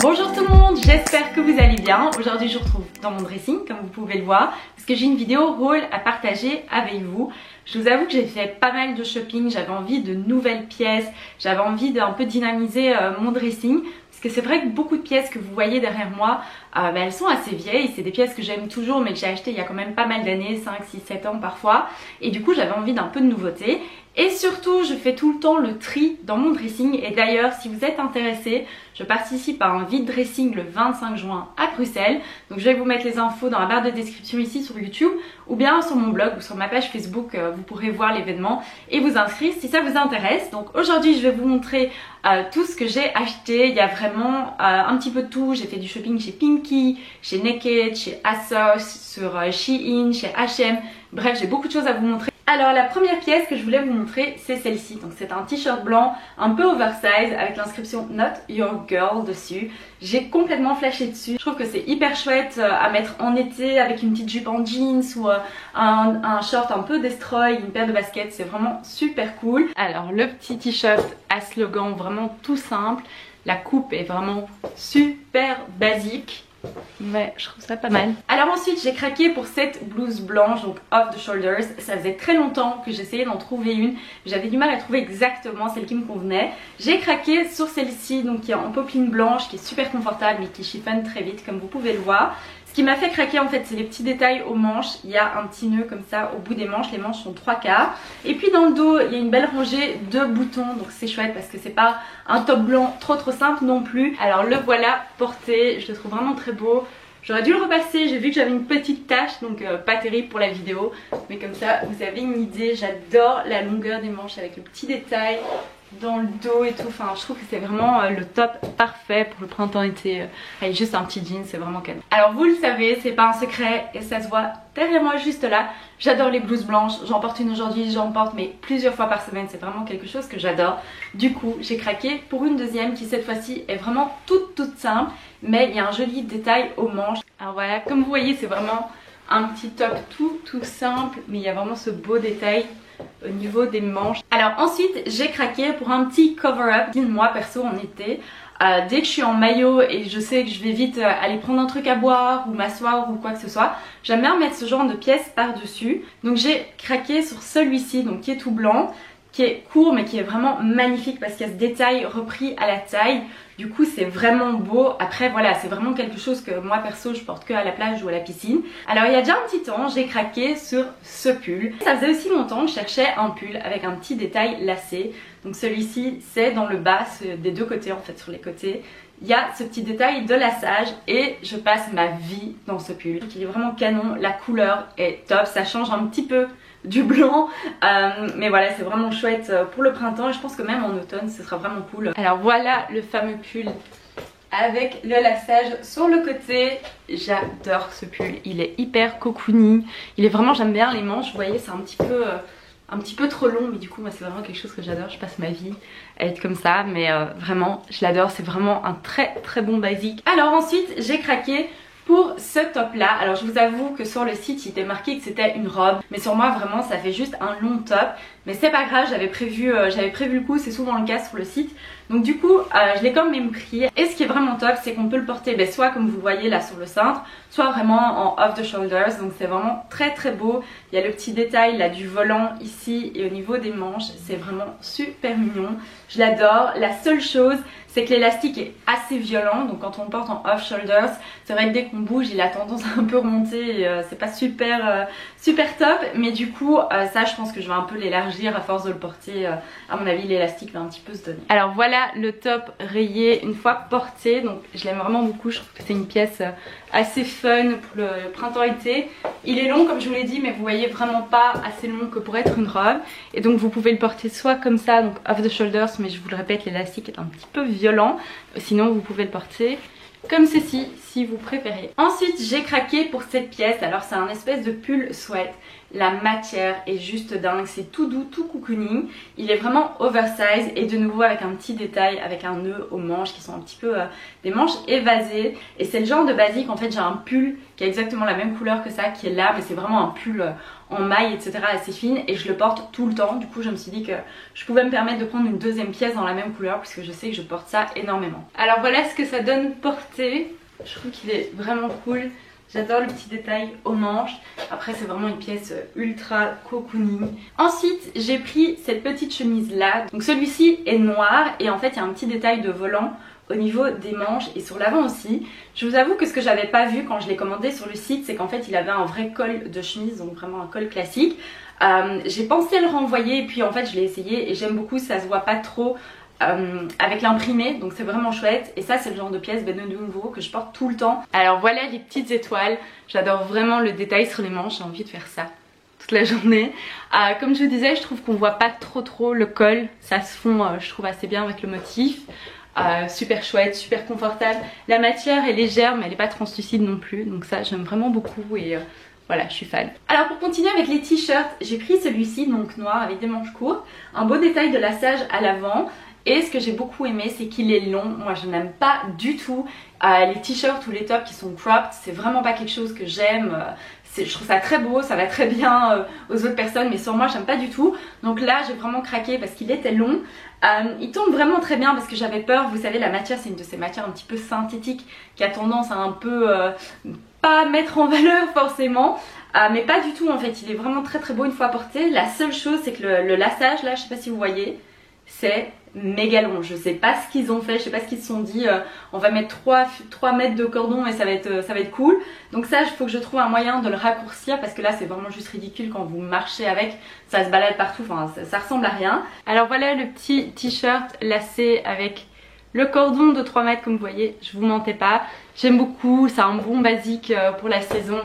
Bonjour tout le monde, j'espère que vous allez bien. Aujourd'hui je vous retrouve dans mon dressing comme vous pouvez le voir parce que j'ai une vidéo haul à partager avec vous. Je vous avoue que j'ai fait pas mal de shopping, j'avais envie de nouvelles pièces, j'avais envie d'un peu dynamiser mon dressing. Parce que c'est vrai que beaucoup de pièces que vous voyez derrière moi, elles sont assez vieilles. C'est des pièces que j'aime toujours mais que j'ai achetées il y a quand même pas mal d'années, 5, 6, 7 ans parfois. Et du coup j'avais envie d'un peu de nouveauté. Et surtout je fais tout le temps le tri dans mon dressing. Et d'ailleurs si vous êtes intéressé, je participe à un vide dressing le 25 juin à Bruxelles. Donc je vais vous mettre les infos dans la barre de description ici sur YouTube. Ou bien sur mon blog ou sur ma page Facebook, vous pourrez voir l'événement et vous inscrire si ça vous intéresse. Donc aujourd'hui je vais vous montrer tout ce que j'ai acheté. Il y a vraiment un petit peu de tout. J'ai fait du shopping chez Pimkie, chez Naked, chez ASOS, sur Shein, chez H&M. Bref, j'ai beaucoup de choses à vous montrer. Alors la première pièce que je voulais vous montrer, c'est celle-ci. Donc c'est un t-shirt blanc un peu oversize avec l'inscription Not Your Girl dessus. J'ai complètement flashé dessus. Je trouve que c'est hyper chouette à mettre en été avec une petite jupe en jeans ou un short un peu destroy, une paire de baskets. C'est vraiment super cool. Alors le petit t-shirt à slogan vraiment tout simple. La coupe est vraiment super basique. Ouais, je trouve ça pas mal. Alors ensuite j'ai craqué pour cette blouse blanche, donc off the shoulders. Ça faisait très longtemps que j'essayais d'en trouver une. J'avais du mal à trouver exactement celle qui me convenait. J'ai craqué sur celle-ci, donc qui est en popeline blanche, qui est super confortable mais qui chiffonne très vite comme vous pouvez le voir. Ce qui m'a fait craquer en fait c'est les petits détails aux manches. Il y a un petit nœud comme ça au bout des manches, les manches sont 3/4. Et puis dans le dos il y a une belle rangée de boutons, donc c'est chouette parce que c'est pas un top blanc trop simple non plus. Alors le voilà porté, je le trouve vraiment très beau. J'aurais dû le repasser, j'ai vu que j'avais une petite tache, donc pas terrible pour la vidéo. Mais comme ça vous avez une idée, j'adore la longueur des manches avec le petit détail dans le dos et tout. Enfin je trouve que c'est vraiment le top parfait pour le printemps-été. Avec juste un petit jean, c'est vraiment canon. Alors vous le savez, c'est pas un secret et ça se voit derrière moi juste là. J'adore les blouses blanches, j'en porte une aujourd'hui, j'en porte mais plusieurs fois par semaine. C'est vraiment quelque chose que j'adore. Du coup j'ai craqué pour une deuxième qui cette fois-ci est vraiment toute simple. Mais il y a un joli détail aux manches. Alors voilà, comme vous voyez c'est vraiment un petit top tout simple. Mais il y a vraiment ce beau détail au niveau des manches. Alors ensuite j'ai craqué pour un petit cover-up. Moi perso en été, dès que je suis en maillot et je sais que je vais vite aller prendre un truc à boire ou m'asseoir ou quoi que ce soit, j'aime bien mettre ce genre de pièces par dessus. Donc j'ai craqué sur celui-ci, donc qui est tout blanc, qui est court mais qui est vraiment magnifique parce qu'il y a ce détail repris à la taille. Du coup c'est vraiment beau. Après voilà, c'est vraiment quelque chose que moi perso je porte que à la plage ou à la piscine. Alors il y a déjà un petit temps j'ai craqué sur ce pull. Ça faisait aussi longtemps que je cherchais un pull avec un petit détail lacé. Donc celui-ci c'est dans le bas, des deux côtés en fait, sur les côtés. Il y a ce petit détail de laçage et je passe ma vie dans ce pull. Il est vraiment canon, la couleur est top, ça change un petit peu du blanc mais voilà c'est vraiment chouette pour le printemps et je pense que même en automne ce sera vraiment cool. Alors voilà le fameux pull avec le laçage sur le côté. J'adore ce pull, il est hyper cocoony, il est vraiment, j'aime bien les manches, vous voyez c'est un petit peu trop long mais du coup moi c'est vraiment quelque chose que j'adore. Je passe ma vie à être comme ça mais vraiment je l'adore, c'est vraiment un très bon basique. Alors ensuite j'ai craqué pour ce top là. Alors je vous avoue que sur le site il était marqué que c'était une robe, mais sur moi vraiment ça fait juste un long top. Mais c'est pas grave, j'avais prévu le coup, c'est souvent le cas sur le site. Donc du coup je l'ai quand même pris. Et ce qui est vraiment top c'est qu'on peut le porter soit comme vous voyez là sur le cintre, soit vraiment en off the shoulders. Donc c'est vraiment très beau. Il y a le petit détail là du volant ici et au niveau des manches, c'est vraiment super mignon. Je l'adore. La seule chose c'est que l'élastique est assez violent, donc quand on le porte en off shoulders, c'est vrai que dès qu'on bouge il a tendance à un peu remonter et c'est pas super top. Mais du coup ça je pense que je vais un peu l'élargir à force de le porter. À mon avis l'élastique va un petit peu se donner. Alors voilà le top rayé une fois porté, donc je l'aime vraiment beaucoup. Je trouve que c'est une pièce assez fun pour le printemps-été. Il est long comme je vous l'ai dit mais vous voyez vraiment pas assez long que pour être une robe. Et donc vous pouvez le porter soit comme ça, donc off the shoulders, mais je vous le répète l'élastique est un petit peu violent. Sinon vous pouvez le porter comme ceci si vous préférez. Ensuite j'ai craqué pour cette pièce. Alors c'est un espèce de pull sweat La matière est juste dingue, c'est tout doux, tout cocooning. Il est vraiment oversize et de nouveau avec un petit détail, avec un nœud aux manches qui sont un petit peu des manches évasées. Et c'est le genre de basique, en fait j'ai un pull qui a exactement la même couleur que ça qui est là, mais c'est vraiment un pull en maille etc assez fine et je le porte tout le temps. Du coup je me suis dit que je pouvais me permettre de prendre une deuxième pièce dans la même couleur puisque je sais que je porte ça énormément. Alors voilà ce que ça donne porté. Je trouve qu'il est vraiment cool. J'adore le petit détail aux manches. Après c'est vraiment une pièce ultra cocooning. Ensuite j'ai pris cette petite chemise là. Donc celui-ci est noir et en fait il y a un petit détail de volant au niveau des manches et sur l'avant aussi. Je vous avoue que ce que j'avais pas vu quand je l'ai commandé sur le site, c'est qu'en fait il avait un vrai col de chemise, donc vraiment un col classique. J'ai pensé le renvoyer et puis en fait je l'ai essayé et j'aime beaucoup, ça se voit pas trop avec l'imprimé, donc c'est vraiment chouette. Et ça c'est le genre de pièce de nouveau que je porte tout le temps. Alors voilà les petites étoiles, j'adore vraiment le détail sur les manches, j'ai envie de faire ça toute la journée. Comme je vous disais, je trouve qu'on voit pas trop le col, ça se fond je trouve assez bien avec le motif. Super chouette, super confortable. La matière est légère mais elle n'est pas translucide non plus, donc ça j'aime vraiment beaucoup et voilà, je suis fan. Alors pour continuer avec les t-shirts, j'ai pris celui-ci, donc noir avec des manches courtes, un beau détail de lassage à l'avant. Et ce que j'ai beaucoup aimé, c'est qu'il est long. Moi je n'aime pas du tout les t-shirts ou les tops qui sont cropped, c'est vraiment pas quelque chose que j'aime. Je trouve ça très beau, ça va très bien aux autres personnes, mais sur moi j'aime pas du tout. Donc là j'ai vraiment craqué parce qu'il était long. Il tombe vraiment très bien parce que j'avais peur, vous savez la matière c'est une de ces matières un petit peu synthétiques qui a tendance à un peu pas mettre en valeur forcément. Mais pas du tout en fait, il est vraiment très beau une fois porté. La seule chose c'est que le lassage là, je sais pas si vous voyez, c'est méga long. Je sais pas ce qu'ils ont fait, je sais pas ce qu'ils se sont dit, on va mettre 3 mètres de cordon et ça va être cool. Donc ça il faut que je trouve un moyen de le raccourcir parce que là c'est vraiment juste ridicule quand vous marchez avec, ça se balade partout, enfin ça ressemble à rien. Alors voilà le petit t-shirt lacé avec le cordon de 3 mètres comme vous voyez, je vous mentais pas. J'aime beaucoup, c'est un bon basique pour la saison.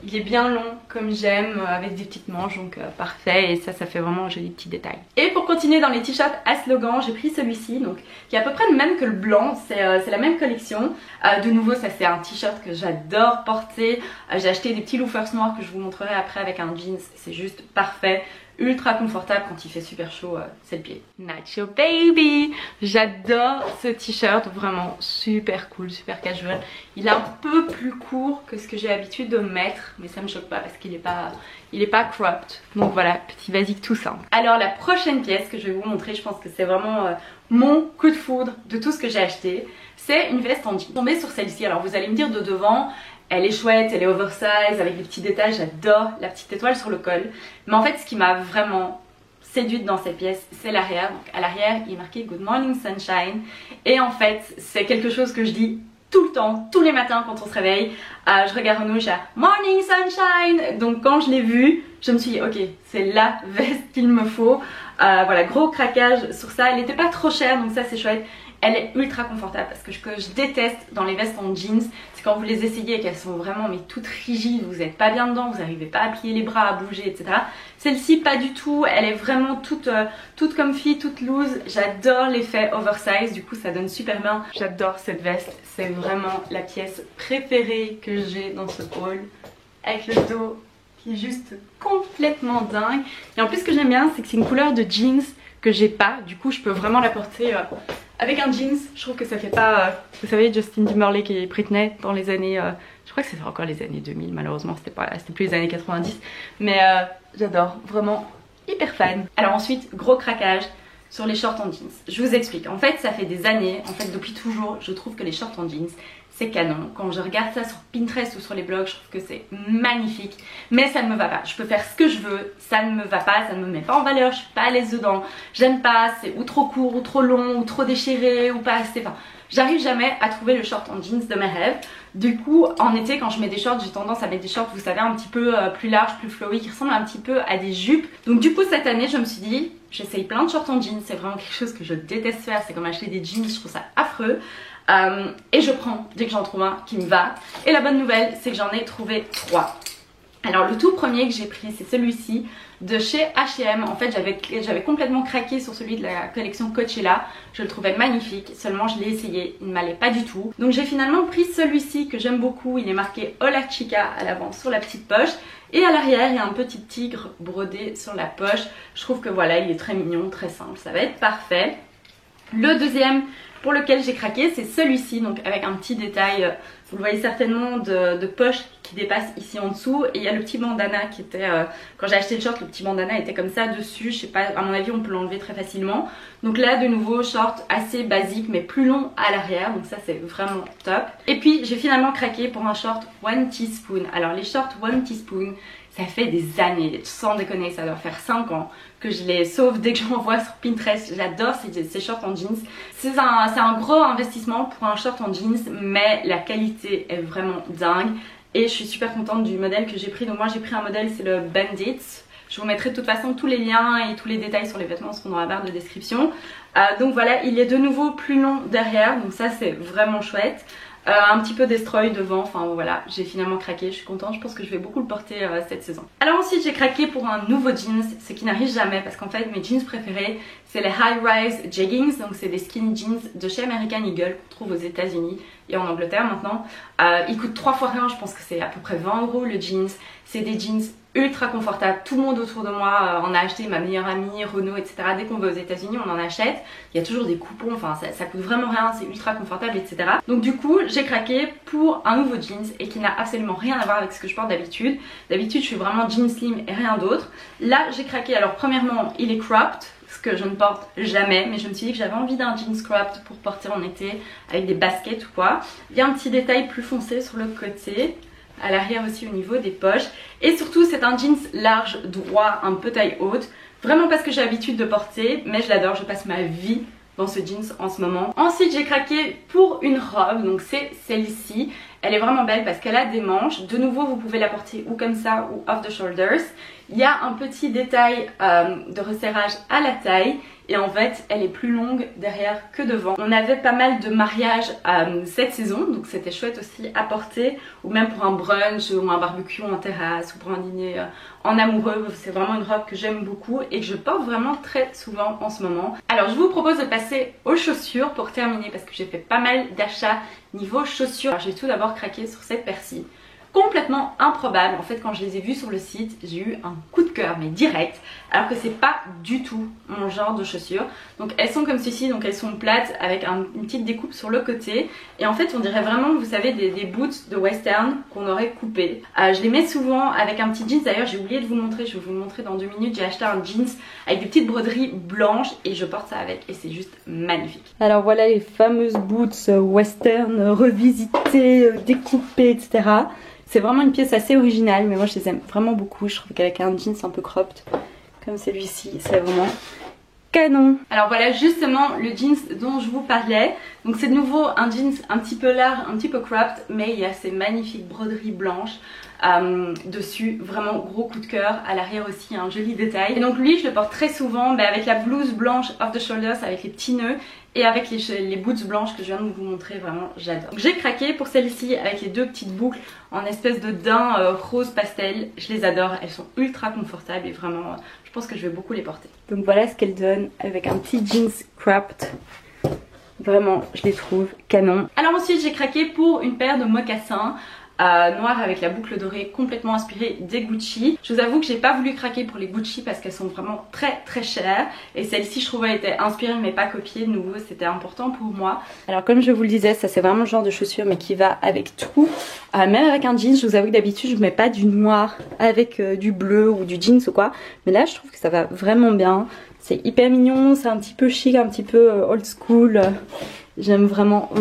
Il est bien long comme j'aime avec des petites manches donc parfait et ça fait vraiment un joli petit détail. Et pour continuer dans les t-shirts à slogan, j'ai pris celui-ci donc qui est à peu près le même que le blanc, c'est la même collection. De nouveau ça c'est un t-shirt que j'adore porter. J'ai acheté des petits loafers noirs que je vous montrerai après avec un jeans, c'est juste parfait. Ultra confortable quand il fait super chaud, c'est le pied. Nacho Baby, j'adore ce t-shirt, vraiment super cool, super casual. Il est un peu plus court que ce que j'ai l'habitude de mettre, mais ça me choque pas parce qu'il est pas cropped. Donc voilà, petit basique tout simple. Alors la prochaine pièce que je vais vous montrer, je pense que c'est vraiment mon coup de foudre de tout ce que j'ai acheté. C'est une veste en jean. Tombée sur celle-ci, alors vous allez me dire de devant, elle est chouette, elle est oversize avec des petits détails, j'adore la petite étoile sur le col. Mais en fait ce qui m'a vraiment séduite dans cette pièce, c'est l'arrière. Donc à l'arrière il est marqué Good Morning Sunshine. Et en fait c'est quelque chose que je dis tout le temps, tous les matins quand on se réveille. Je regarde Renaud, je dis Morning Sunshine. Donc quand je l'ai vue, je me suis dit ok, c'est la veste qu'il me faut. Voilà, gros craquage sur ça, elle n'était pas trop chère donc ça c'est chouette. Elle est ultra confortable parce que ce que je déteste dans les vestes en jeans, c'est quand vous les essayez et qu'elles sont vraiment mais toutes rigides, vous n'êtes pas bien dedans, vous n'arrivez pas à plier les bras, à bouger, etc. Celle-ci pas du tout, elle est vraiment toute comfy, toute loose. J'adore l'effet oversize, du coup ça donne super bien. J'adore cette veste, c'est vraiment la pièce préférée que j'ai dans ce haul. Avec le dos qui est juste complètement dingue. Et en plus ce que j'aime bien c'est que c'est une couleur de jeans que j'ai pas, du coup je peux vraiment la porter avec un jeans. Je trouve que ça fait pas, vous savez Justin Timberlake et Britney dans les années, je crois que c'était encore les années 2000 malheureusement, c'était plus les années 90, mais j'adore, vraiment hyper fan. Alors ensuite gros craquage sur les shorts en jeans. Je vous explique, en fait ça fait des années, en fait depuis toujours je trouve que les shorts en jeans c'est canon. Quand je regarde ça sur Pinterest ou sur les blogs, je trouve que c'est magnifique. Mais ça ne me va pas. Je peux faire ce que je veux, ça ne me va pas, ça ne me met pas en valeur, je suis pas à l'aise dedans. J'aime pas, c'est ou trop court, ou trop long, ou trop déchiré, ou pas assez. Enfin, j'arrive jamais à trouver le short en jeans de mes rêves. Du coup, en été, quand je mets des shorts, j'ai tendance à mettre des shorts, vous savez, un petit peu plus larges, plus flowy, qui ressemblent un petit peu à des jupes. Donc du coup, cette année, je me suis dit, j'essaye plein de shorts en jeans. C'est vraiment quelque chose que je déteste faire. C'est comme acheter des jeans, je trouve ça affreux. Et je prends dès que j'en trouve un qui me va. Et la bonne nouvelle c'est que j'en ai trouvé 3. Alors le tout premier que j'ai pris c'est celui-ci de chez H&M. En fait j'avais complètement craqué sur celui de la collection Coachella. Je le trouvais magnifique, seulement je l'ai essayé, il ne m'allait pas du tout. Donc j'ai finalement pris celui-ci que j'aime beaucoup. Il est marqué Hola Chica à l'avant sur la petite poche. Et à l'arrière il y a un petit tigre brodé sur la poche. Je trouve que voilà, il est très mignon, très simple, ça va être parfait. Le deuxième pour lequel j'ai craqué c'est celui-ci, donc avec un petit détail, vous le voyez certainement, de poche qui dépasse ici en dessous. Et il y a le petit bandana qui était, quand j'ai acheté le short, le petit bandana était comme ça dessus. Je sais pas, à mon avis on peut l'enlever très facilement. Donc là de nouveau short assez basique mais plus long à l'arrière, donc ça c'est vraiment top. Et puis j'ai finalement craqué pour un short One Teaspoon. Alors les shorts One Teaspoon, ça fait des années, sans déconner, ça doit faire 5 ans que je les sauve dès que j'en vois sur Pinterest. J'adore ces shorts en jeans. C'est un gros investissement pour un short en jeans, mais la qualité est vraiment dingue. Et je suis super contente du modèle que j'ai pris. Donc moi j'ai pris un modèle, c'est le Bandit. Je vous mettrai de toute façon tous les liens et tous les détails sur les vêtements seront dans la barre de description. Donc voilà, il est de nouveau plus long derrière, donc ça c'est vraiment chouette. Un petit peu destroy devant, enfin voilà, j'ai finalement craqué, je suis contente, je pense que je vais beaucoup le porter cette saison. Alors ensuite j'ai craqué pour un nouveau jeans, ce qui n'arrive jamais parce qu'en fait mes jeans préférés c'est les high rise jeggings, donc c'est des skinny jeans de chez American Eagle qu'on trouve aux États-Unis et en Angleterre maintenant. Ils coûtent 3 fois rien, je pense que c'est à peu près 20 € le jeans. C'est des jeans ultra confortable, tout le monde autour de moi en a acheté, ma meilleure amie, Renaud, etc. Dès qu'on va aux États-Unis on en achète, il y a toujours des coupons, enfin ça coûte vraiment rien, c'est ultra confortable, etc. Donc du coup j'ai craqué pour un nouveau jeans et qui n'a absolument rien à voir avec ce que je porte d'habitude. D'habitude je suis vraiment jean slim et rien d'autre. Là j'ai craqué, alors premièrement il est cropped, ce que je ne porte jamais, mais je me suis dit que j'avais envie d'un jeans cropped pour porter en été avec des baskets ou quoi. Il y a un petit détail plus foncé sur le côté, à l'arrière aussi au niveau des poches, et surtout c'est un jeans large, droit, un peu taille haute, vraiment parce que j'ai l'habitude de porter, mais je l'adore, je passe ma vie dans ce jeans en ce moment. Ensuite j'ai craqué pour une robe, donc c'est celle-ci. Elle est vraiment belle parce qu'elle a des manches. De nouveau vous pouvez la porter ou comme ça ou off the shoulders. Il y a un petit détail de resserrage à la taille et en fait elle est plus longue derrière que devant. On avait pas mal de mariages cette saison, donc c'était chouette aussi à porter, ou même pour un brunch ou un barbecue en terrasse ou pour un dîner en amoureux. C'est vraiment une robe que j'aime beaucoup et que je porte vraiment très souvent en ce moment. Alors je vous propose de passer aux chaussures pour terminer parce que j'ai fait pas mal d'achats niveau chaussures. J'ai tout d'abord craqué sur cette paire-ci. Complètement improbable, en fait quand je les ai vues sur le site j'ai eu un coup de cœur mais direct, alors que c'est pas du tout mon genre de chaussures. Donc elles sont comme ceci, donc elles sont plates avec une petite découpe sur le côté et en fait on dirait vraiment, vous savez, des boots de western qu'on aurait coupé. Je les mets souvent avec un petit jeans, d'ailleurs j'ai oublié de vous le montrer, je vais vous le montrer dans 2 minutes. J'ai acheté un jeans avec des petites broderies blanches et je porte ça avec et c'est juste magnifique. Alors voilà les fameuses boots western revisitées, découpées, etc. C'est vraiment une pièce assez originale, mais moi je les aime vraiment beaucoup. Je trouve qu'avec un jeans un peu cropped comme celui-ci, c'est vraiment canon. Alors voilà justement le jeans dont je vous parlais. Donc c'est de nouveau un jeans un petit peu large, un petit peu cropped, mais il y a ces magnifiques broderies blanches dessus. Vraiment gros coup de cœur. À l'arrière aussi un joli détail. Et donc lui je le porte très souvent avec la blouse blanche off the shoulders avec les petits nœuds. Et avec les boots blanches que je viens de vous montrer, vraiment j'adore. J'ai craqué pour celle-ci avec les 2 petites boucles en espèce de daim rose pastel. Je les adore, elles sont ultra confortables et vraiment je pense que je vais beaucoup les porter. Donc voilà ce qu'elles donnent avec un petit jeans cropped. Vraiment je les trouve canon. Alors ensuite j'ai craqué pour une paire de mocassins noir avec la boucle dorée complètement inspirée des Gucci. Je vous avoue que j'ai pas voulu craquer pour les Gucci parce qu'elles sont vraiment très chères et celle-ci je trouvais était inspirée mais pas copiée. De nouveau c'était important pour moi. Alors comme je vous le disais, ça c'est vraiment le genre de chaussure mais qui va avec tout, même avec un jean. Je vous avoue que d'habitude je mets pas du noir avec du bleu ou du jeans ou quoi, mais là je trouve que ça va vraiment bien. C'est hyper mignon, c'est un petit peu chic, un petit peu old school. J'aime vraiment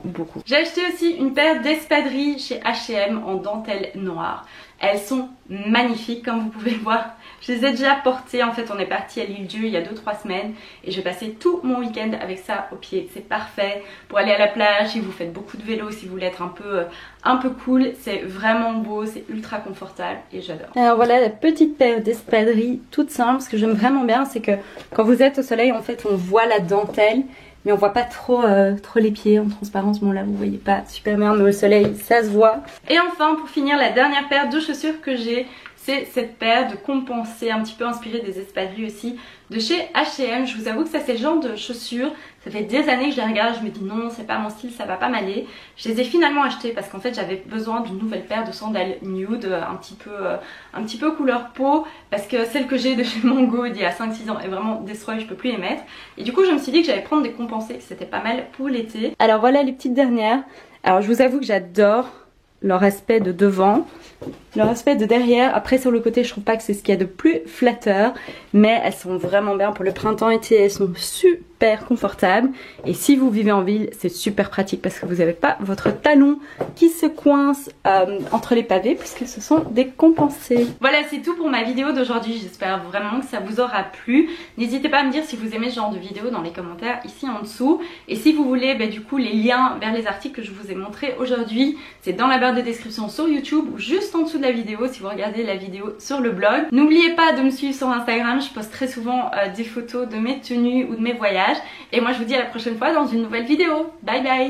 beaucoup. J'ai acheté aussi une paire d'espadrilles chez H&M en dentelle noire. Elles sont magnifiques comme vous pouvez le voir. Je les ai déjà portées, en fait on est parti à l'île Dieu il y a 2-3 semaines et j'ai passé tout mon week-end avec ça au pied. C'est parfait pour aller à la plage si vous faites beaucoup de vélo, si vous voulez être un peu cool. C'est vraiment beau, c'est ultra confortable et j'adore. Alors voilà la petite paire d'espadrilles toute simple. Ce que j'aime vraiment bien c'est que quand vous êtes au soleil en fait on voit la dentelle. mais on voit pas trop, trop les pieds en transparence. Bon là vous voyez pas super bien mais au soleil ça se voit. Et enfin pour finir, la dernière paire de chaussures que j'ai, c'est cette paire de compensés un petit peu inspirée des espadrilles aussi de chez H&M. Je vous avoue que ça c'est le genre de chaussures, ça fait des années que je les regarde, je me dis non c'est pas mon style, ça va pas m'aller. Je les ai finalement achetées parce qu'en fait j'avais besoin d'une nouvelle paire de sandales nude un petit peu couleur peau, parce que celle que j'ai de chez Mango d'il y a 5-6 ans est vraiment destroy, je peux plus les mettre. Et du coup je me suis dit que j'allais prendre des compensés, que c'était pas mal pour l'été. Alors voilà les petites dernières. Alors je vous avoue que j'adore leur aspect de devant, leur aspect de derrière. Après sur le côté je trouve pas que c'est ce qu'il y a de plus flatteur, mais elles sont vraiment bien pour le printemps-été, elles sont super confortables. Et si vous vivez en ville c'est super pratique parce que vous n'avez pas votre talon qui se coince entre les pavés puisque ce sont des compensés. Voilà c'est tout pour ma vidéo d'aujourd'hui, j'espère vraiment que ça vous aura plu. N'hésitez pas à me dire si vous aimez ce genre de vidéo dans les commentaires ici en dessous. Et si vous voulez du coup les liens vers les articles que je vous ai montrés aujourd'hui, c'est dans la barre de description sur YouTube ou juste en dessous de la vidéo si vous regardez la vidéo sur le blog. N'oubliez pas de me suivre sur Instagram, je poste très souvent des photos de mes tenues ou de mes voyages. Et moi je vous dis à la prochaine fois dans une nouvelle vidéo. Bye bye!